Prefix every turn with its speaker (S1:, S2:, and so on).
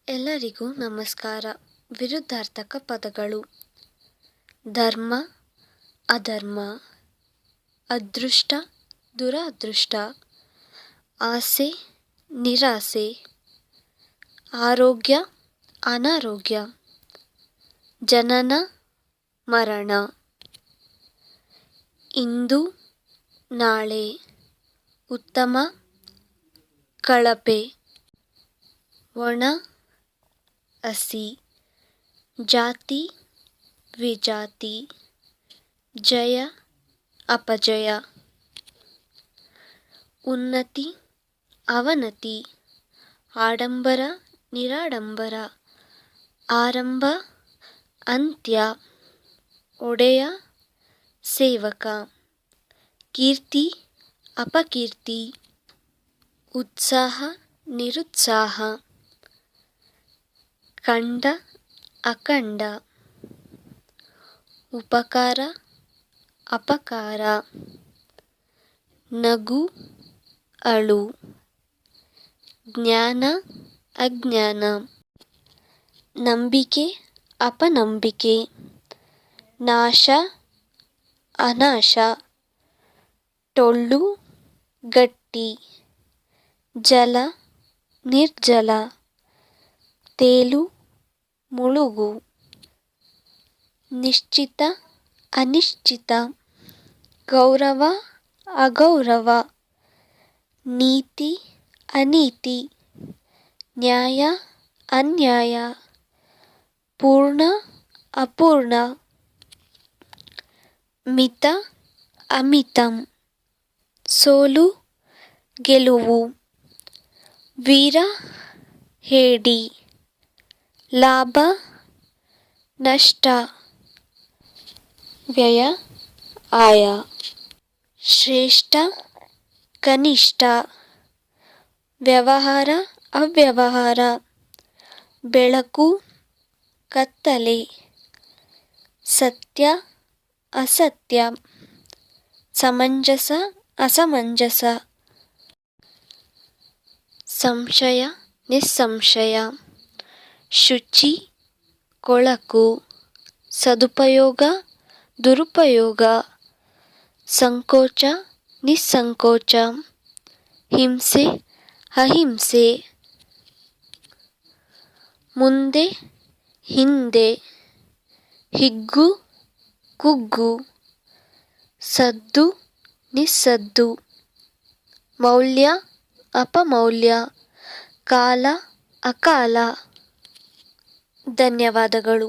S1: ಎಲ್ಲರಿಗೂ ನಮಸ್ಕಾರ. ವಿರುದ್ಧಾರ್ಥಕ ಪದಗಳು: ಧರ್ಮ, ಅಧರ್ಮ, ಅದೃಷ್ಟ, ದುರಾದೃಷ್ಟ, ಆಸೆ, ನಿರಾಸೆ, ಆರೋಗ್ಯ, ಅನಾರೋಗ್ಯ, ಜನನ, ಮರಣ, ಇಂದು, ನಾಳೆ, ಉತ್ತಮ, ಕಳಪೆ, ಒಣ, ಹಸಿ, ಜಾತಿ, ವಿಜಾತಿ, ಜಯ, ಅಪಜಯ, ಉನ್ನತಿ, ಅವನತಿ, ಆಡಂಬರ, ನಿರಾಡಂಬರ, ಆರಂಭ, ಅಂತ್ಯ, ಒಡೆಯ, ಸೇವಕ, ಕೀರ್ತಿ, ಅಪಕೀರ್ತಿ, ಉತ್ಸಾಹ, ನಿರುತ್ಸಾಹ, ಖಂಡ, ಅಖಂಡ, ಉಪಕಾರ, ಅಪಕಾರ, ನಗು, ಅಳು, ಜ್ಞಾನ, ಅಜ್ಞಾನ, ನಂಬಿಕೆ, ಅಪನಂಬಿಕೆ, ನಾಶ, ಅನಾಶ, ಟೊಳ್ಳು, ಗಟ್ಟಿ, ಜಲ, ನಿರ್ಜಲ, ತೇಲು, ಮುಳುಗು, ನಿಶ್ಚಿತ, ಅನಿಶ್ಚಿತ, ಗೌರವ, ಅಗೌರವ, ನೀತಿ, ಅನೀತಿ, ನ್ಯಾಯ, ಅನ್ಯಾಯ, ಪೂರ್ಣ, ಅಪೂರ್ಣ, ಮಿತ, ಅಮಿತಂ, ಸೋಲು, ಗೆಲುವು, ವೀರ, ಹೇಡಿ, ಲಾಭ, ನಷ್ಟ, ವ್ಯಯ, ಆಯ, ಶ್ರೇಷ್ಠ, ಕನಿಷ್ಠ, ವ್ಯವಹಾರ, ಅವ್ಯವಹಾರ, ಬೆಳಕು, ಕತ್ತಲೆ, ಸತ್ಯ, ಅಸತ್ಯ, ಸಮಂಜಸ, ಅಸಮಂಜಸ, ಸಂಶಯ, ನಿಸ್ಸಂಶಯ, ಶುಚಿ, ಕೊಳಕು, ಸದುಪಯೋಗ, ದುರುಪಯೋಗ, ಸಂಕೋಚ, ನಿಸ್ಸಂಕೋಚ, ಹಿಂಸೆ, ಅಹಿಂಸೆ, ಮುಂದೆ, ಹಿಂದೆ, ಹಿಗ್ಗು, ಕುಗ್ಗು, ಸದ್ದು, ನಿಸ್ಸದ್ದು, ಮೌಲ್ಯ, ಅಪಮೌಲ್ಯ, ಕಾಲ, ಅಕಾಲ. ಧನ್ಯವಾದಗಳು.